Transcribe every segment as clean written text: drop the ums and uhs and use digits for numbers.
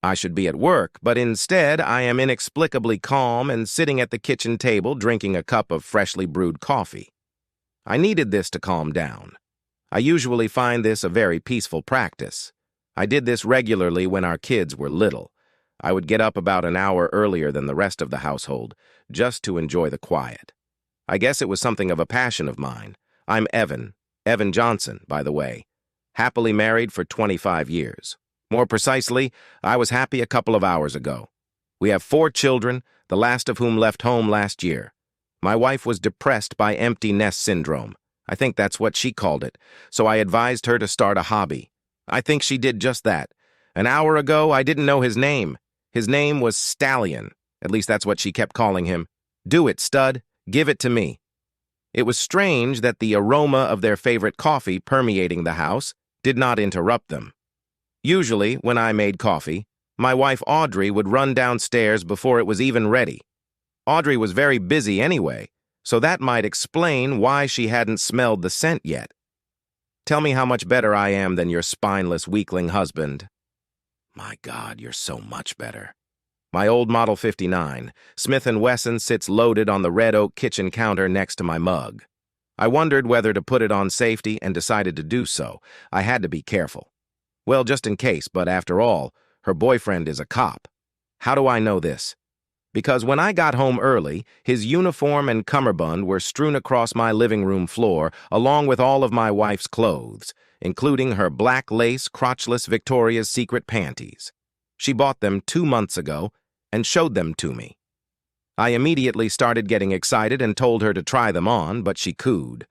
I should be at work, but instead I am inexplicably calm and sitting at the kitchen table drinking a cup of freshly brewed coffee. I needed this to calm down. I usually find this a very peaceful practice. I did this regularly when our kids were little. I would get up about an hour earlier than the rest of the household, just to enjoy the quiet. I guess it was something of a passion of mine. I'm Evan Johnson, by the way, happily married for 25 years. More precisely, I was happy a couple of hours ago. We have 4 children, the last of whom left home last year. My wife was depressed by empty nest syndrome. I think that's what she called it, so I advised her to start a hobby. I think she did just that. An hour ago, I didn't know his name. His name was Stallion. At least that's what she kept calling him. Do it, stud. Give it to me. It was strange that the aroma of their favorite coffee permeating the house did not interrupt them. Usually, when I made coffee, my wife Audrey would run downstairs before it was even ready. Audrey was very busy anyway, so that might explain why she hadn't smelled the scent yet. Tell me how much better I am than your spineless weakling husband. My God, you're so much better. My old Model 59, Smith & Wesson, sits loaded on the red oak kitchen counter next to my mug. I wondered whether to put it on safety and decided to do so. I had to be careful. Well, just in case, but after all, her boyfriend is a cop. How do I know this? Because when I got home early, his uniform and cummerbund were strewn across my living room floor, along with all of my wife's clothes, including her black lace crotchless Victoria's Secret panties. She bought them 2 months ago and showed them to me. I immediately started getting excited and told her to try them on, but she cooed.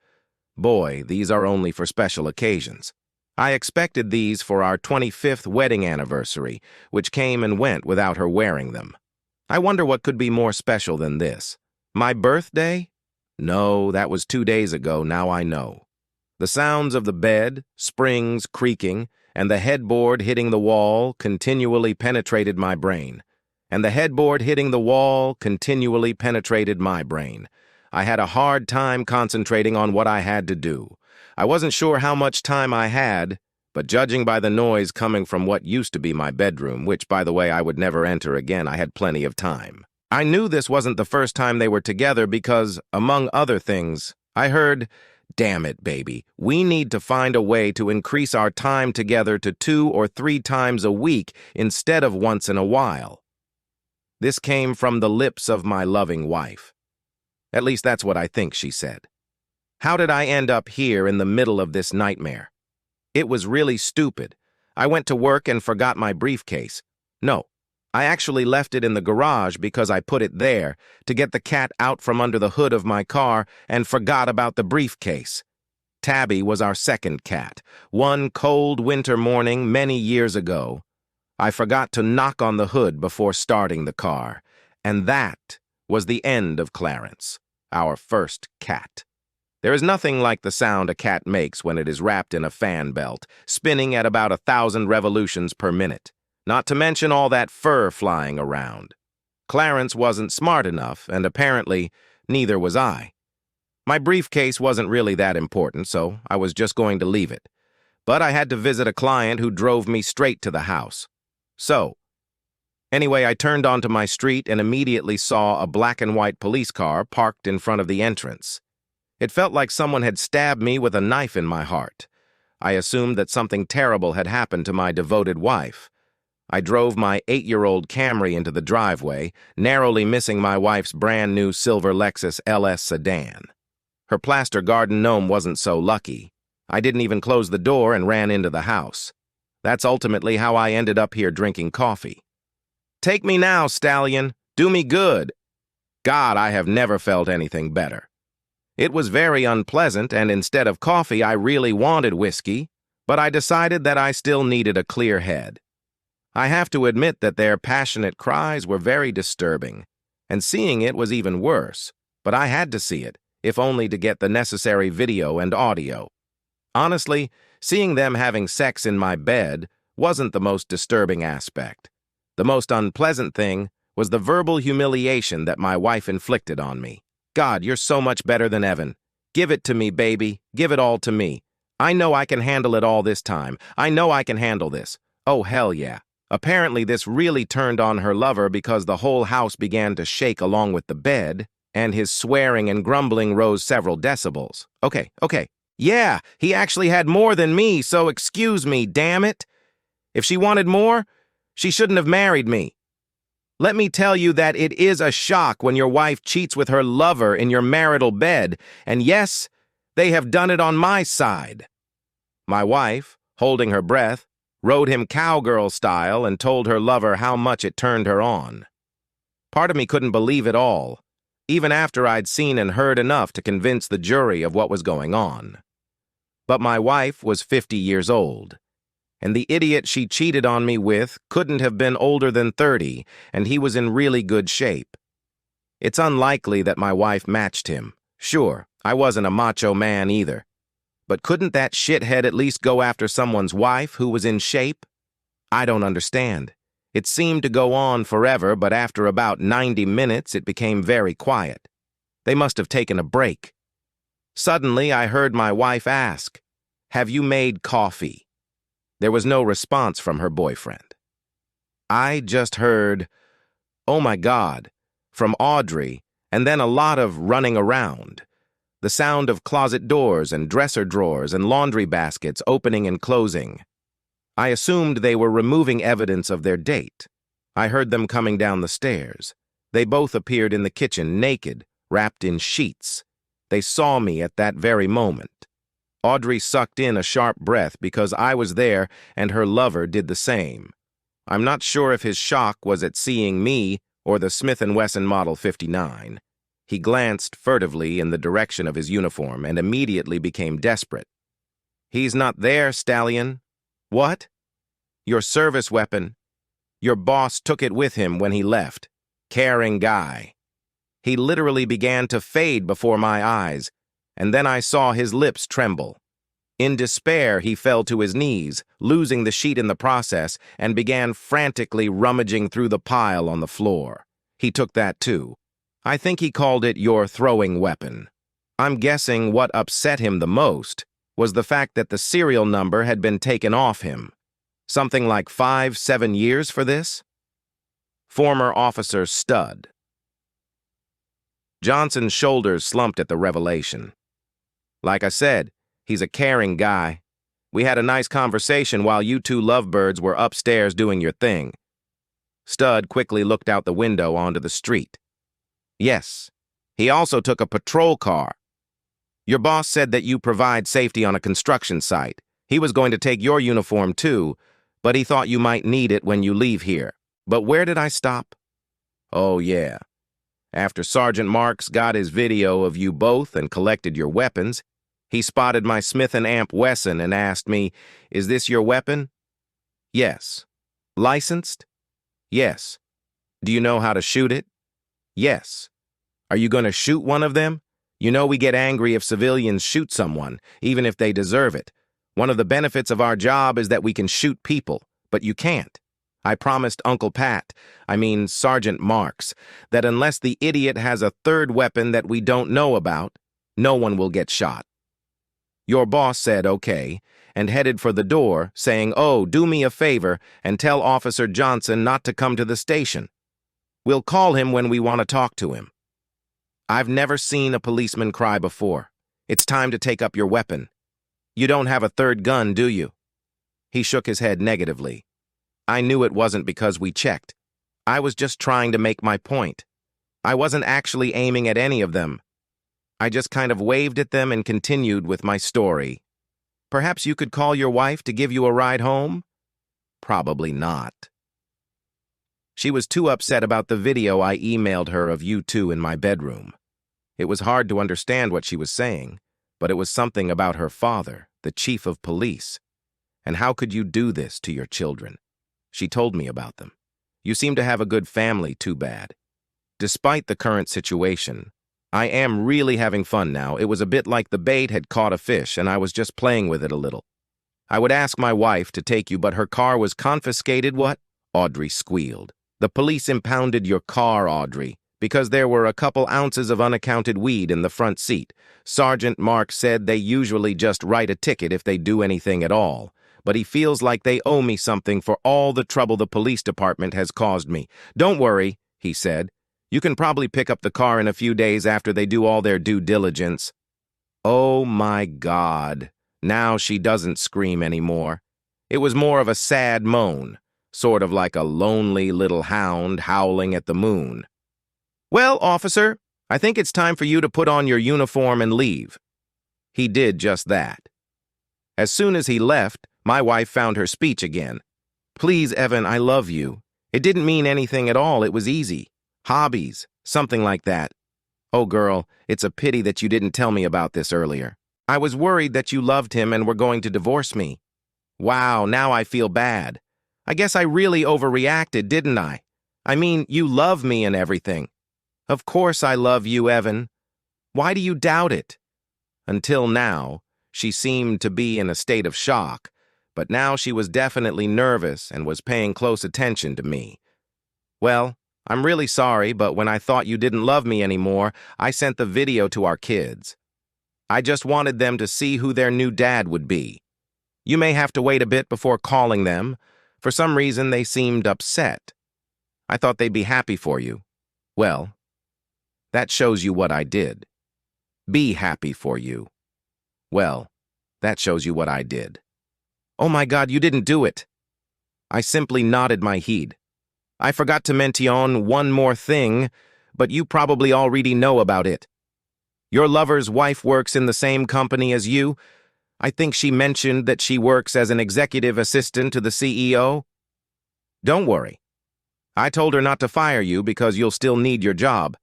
Boy, these are only for special occasions. I expected these for our 25th wedding anniversary, which came and went without her wearing them. I wonder what could be more special than this. My birthday? No, that was 2 days ago, now I know. The sounds of the bed, springs creaking, and the headboard hitting the wall continually penetrated my brain. And the headboard hitting the wall continually penetrated my brain. I had a hard time concentrating on what I had to do. I wasn't sure how much time I had, but judging by the noise coming from what used to be my bedroom, which, by the way, I would never enter again, I had plenty of time. I knew this wasn't the first time they were together because, among other things, I heard, "Damn it, baby, we need to find a way to increase our time together to 2 or 3 times a week instead of once in a while." This came from the lips of my loving wife. At least that's what I think she said. How did I end up here in the middle of this nightmare? It was really stupid. I went to work and forgot my briefcase. No, I actually left it in the garage because I put it there to get the cat out from under the hood of my car and forgot about the briefcase. Tabby was our second cat. One cold winter morning many years ago, I forgot to knock on the hood before starting the car, and that was the end of Clarence, our first cat. There is nothing like the sound a cat makes when it is wrapped in a fan belt, spinning at about 1,000 revolutions per minute, not to mention all that fur flying around. Clarence wasn't smart enough, and apparently neither was I. My briefcase wasn't really that important, so I was just going to leave it. But I had to visit a client who drove me straight to the house. Anyway, I turned onto my street and immediately saw a black and white police car parked in front of the entrance. It felt like someone had stabbed me with a knife in my heart. I assumed that something terrible had happened to my devoted wife. I drove my 8-year-old Camry into the driveway, narrowly missing my wife's brand-new silver Lexus LS sedan. Her plaster garden gnome wasn't so lucky. I didn't even close the door and ran into the house. That's ultimately how I ended up here drinking coffee. Take me now, Stallion. Do me good. God, I have never felt anything better. It was very unpleasant, and instead of coffee, I really wanted whiskey, but I decided that I still needed a clear head. I have to admit that their passionate cries were very disturbing, and seeing it was even worse, but I had to see it, if only to get the necessary video and audio. Honestly, seeing them having sex in my bed wasn't the most disturbing aspect. The most unpleasant thing was the verbal humiliation that my wife inflicted on me. God, you're so much better than Evan. Give it to me, baby. Give it all to me. I know I can handle it all this time. I know I can handle this. Oh, hell yeah. Apparently, this really turned on her lover because the whole house began to shake along with the bed, and his swearing and grumbling rose several decibels. Okay. Yeah, he actually had more than me, so excuse me, damn it. If she wanted more, she shouldn't have married me. Let me tell you that it is a shock when your wife cheats with her lover in your marital bed, and yes, they have done it on my side. My wife, holding her breath, rode him cowgirl style and told her lover how much it turned her on. Part of me couldn't believe it all, even after I'd seen and heard enough to convince the jury of what was going on. But my wife was 50 years old, and the idiot she cheated on me with couldn't have been older than 30, and he was in really good shape. It's unlikely that my wife matched him. Sure, I wasn't a macho man either. But couldn't that shithead at least go after someone's wife who was in shape? I don't understand. It seemed to go on forever, but after about 90 minutes, it became very quiet. They must have taken a break. Suddenly, I heard my wife ask, "Have you made coffee?" There was no response from her boyfriend. I just heard, "Oh my God," from Audrey, and then a lot of running around. The sound of closet doors and dresser drawers and laundry baskets opening and closing. I assumed they were removing evidence of their date. I heard them coming down the stairs. They both appeared in the kitchen naked, wrapped in sheets. They saw me at that very moment. Audrey sucked in a sharp breath because I was there and her lover did the same. I'm not sure if his shock was at seeing me or the Smith & Wesson Model 59. He glanced furtively in the direction of his uniform and immediately became desperate. "He's not there, Stallion." "What?" "Your service weapon. Your boss took it with him when he left. Caring guy." He literally began to fade before my eyes, and then I saw his lips tremble. In despair, he fell to his knees, losing the sheet in the process, and began frantically rummaging through the pile on the floor. He took that too. I think he called it your throwing weapon. I'm guessing what upset him the most was the fact that the serial number had been taken off him. Something like 5-7 years for this? Former Officer Stud. Johnson's shoulders slumped at the revelation. Like I said, he's a caring guy. We had a nice conversation while you two lovebirds were upstairs doing your thing. Stud quickly looked out the window onto the street. Yes, he also took a patrol car. Your boss said that you provide safety on a construction site. He was going to take your uniform too, but he thought you might need it when you leave here. But where did I stop? Oh yeah. After Sergeant Marks got his video of you both and collected your weapons, he spotted my Smith & Wesson and asked me, "Is this your weapon?" "Yes." "Licensed?" "Yes." "Do you know how to shoot it?" "Yes." "Are you going to shoot one of them? You know we get angry if civilians shoot someone, even if they deserve it. One of the benefits of our job is that we can shoot people, but you can't. I promised Uncle Pat, Sergeant Marks, that unless the idiot has a third weapon that we don't know about, no one will get shot. Your boss said okay, and headed for the door, saying, "Oh, do me a favor and tell Officer Johnson not to come to the station. We'll call him when we want to talk to him." I've never seen a policeman cry before. It's time to take up your weapon. You don't have a third gun, do you? He shook his head negatively. I knew it wasn't because we checked. I was just trying to make my point. I wasn't actually aiming at any of them. I just kind of waved at them and continued with my story. Perhaps you could call your wife to give you a ride home? Probably not. She was too upset about the video I emailed her of you two in my bedroom. It was hard to understand what she was saying, but it was something about her father, the chief of police. And how could you do this to your children? She told me about them. You seem to have a good family, too bad. Despite the current situation, I am really having fun now. It was a bit like the bait had caught a fish, and I was just playing with it a little. I would ask my wife to take you, but her car was confiscated. What? Audrey squealed. The police impounded your car, Audrey, because there were a couple ounces of unaccounted weed in the front seat. Sergeant Mark said they usually just write a ticket if they do anything at all. but he feels like they owe me something for all the trouble the police department has caused me. Don't worry, he said. You can probably pick up the car in a few days after they do all their due diligence. Oh my God. Now she doesn't scream anymore. It was more of a sad moan, sort of like a lonely little hound howling at the moon. Well, officer, I think it's time for you to put on your uniform and leave. He did just that. As soon as he left, my wife found her speech again. Please, Evan, I love you. It didn't mean anything at all. It was easy. Hobbies, something like that. Oh, girl, it's a pity that you didn't tell me about this earlier. I was worried that you loved him and were going to divorce me. Wow, now I feel bad. I guess I really overreacted, didn't I? I mean, you love me and everything. Of course I love you, Evan. Why do you doubt it? Until now, she seemed to be in a state of shock, but now she was definitely nervous and was paying close attention to me. Well, I'm really sorry, but when I thought you didn't love me anymore, I sent the video to our kids. I just wanted them to see who their new dad would be. You may have to wait a bit before calling them. For some reason, they seemed upset. I thought they'd be happy for you. Well, that shows you what I did. Be happy for you. Well, that shows you what I did. Oh my God, you didn't do it. I simply nodded my head. I forgot to mention one more thing, but you probably already know about it. Your lover's wife works in the same company as you. I think she mentioned that she works as an executive assistant to the CEO. Don't worry. I told her not to fire you because you'll still need your job,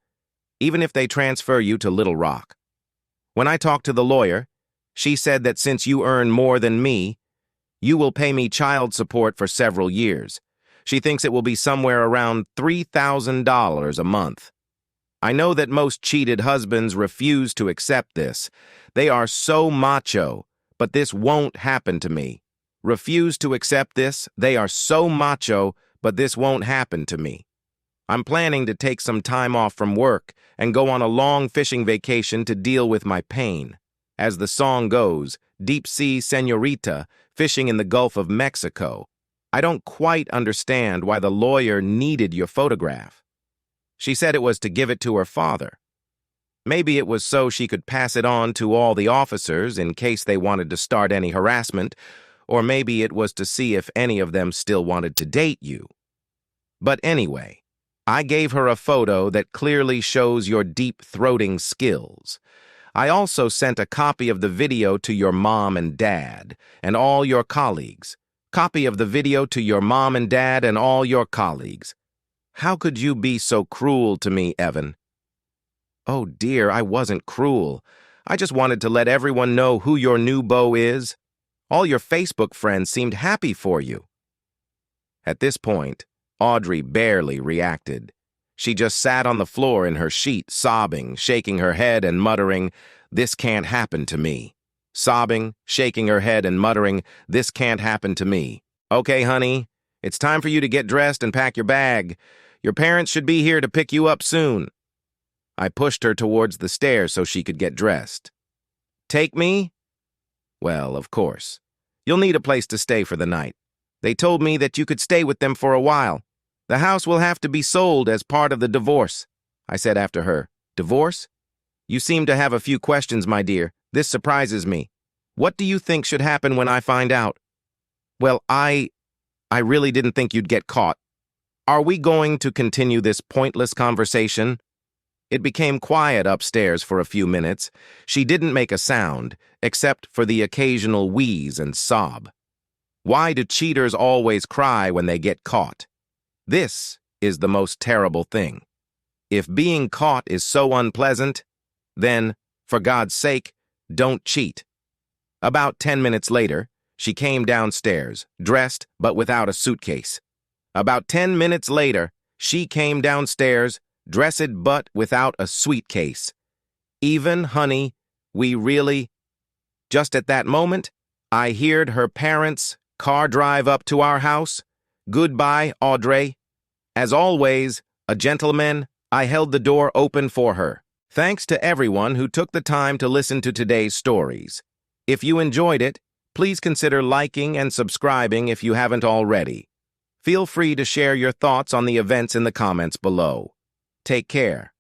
even if they transfer you to Little Rock. When I talked to the lawyer, she said that since you earn more than me, you will pay me child support for several years. She thinks it will be somewhere around $3,000 a month. I know that most cheated husbands refuse to accept this. They are so macho, but this won't happen to me. Refuse to accept this. They are so macho, but this won't happen to me. I'm planning to take some time off from work and go on a long fishing vacation to deal with my pain. As the song goes, deep sea señorita, fishing in the Gulf of Mexico. I don't quite understand why the lawyer needed your photograph. She said it was to give it to her father. Maybe it was so she could pass it on to all the officers in case they wanted to start any harassment, or maybe it was to see if any of them still wanted to date you. But anyway, I gave her a photo that clearly shows your deep-throating skills. I also sent a copy of the video to your mom and dad, and all your colleagues. Copy of the video to your mom and dad and all your colleagues. How could you be so cruel to me, Evan? Oh dear, I wasn't cruel. I just wanted to let everyone know who your new beau is. All your Facebook friends seemed happy for you. At this point, Audrey barely reacted. She just sat on the floor in her sheet, sobbing, shaking her head and muttering, "This can't happen to me." Sobbing, shaking her head and muttering, "This can't happen to me." Okay, honey, it's time for you to get dressed and pack your bag. Your parents should be here to pick you up soon. I pushed her towards the stairs so she could get dressed. Take me? Well, of course. You'll need a place to stay for the night. They told me that you could stay with them for a while. The house will have to be sold as part of the divorce, I said after her. Divorce? You seem to have a few questions, my dear. This surprises me. What do you think should happen when I find out? Well, I really didn't think you'd get caught. Are we going to continue this pointless conversation? It became quiet upstairs for a few minutes. She didn't make a sound, except for the occasional wheeze and sob. Why do cheaters always cry when they get caught? This is the most terrible thing. If being caught is so unpleasant, then, for God's sake, don't cheat. About 10 minutes later, she came downstairs, dressed but without a suitcase. About 10 minutes later, she came downstairs, dressed but without a suitcase. Even, honey, we really... Just at that moment, I heard her parents' car drive up to our house. Goodbye, Audrey. As always, a gentleman, I held the door open for her. Thanks to everyone who took the time to listen to today's stories. If you enjoyed it, Please consider liking and subscribing if you haven't already. Feel free to share your thoughts on the events in the comments below. Take care.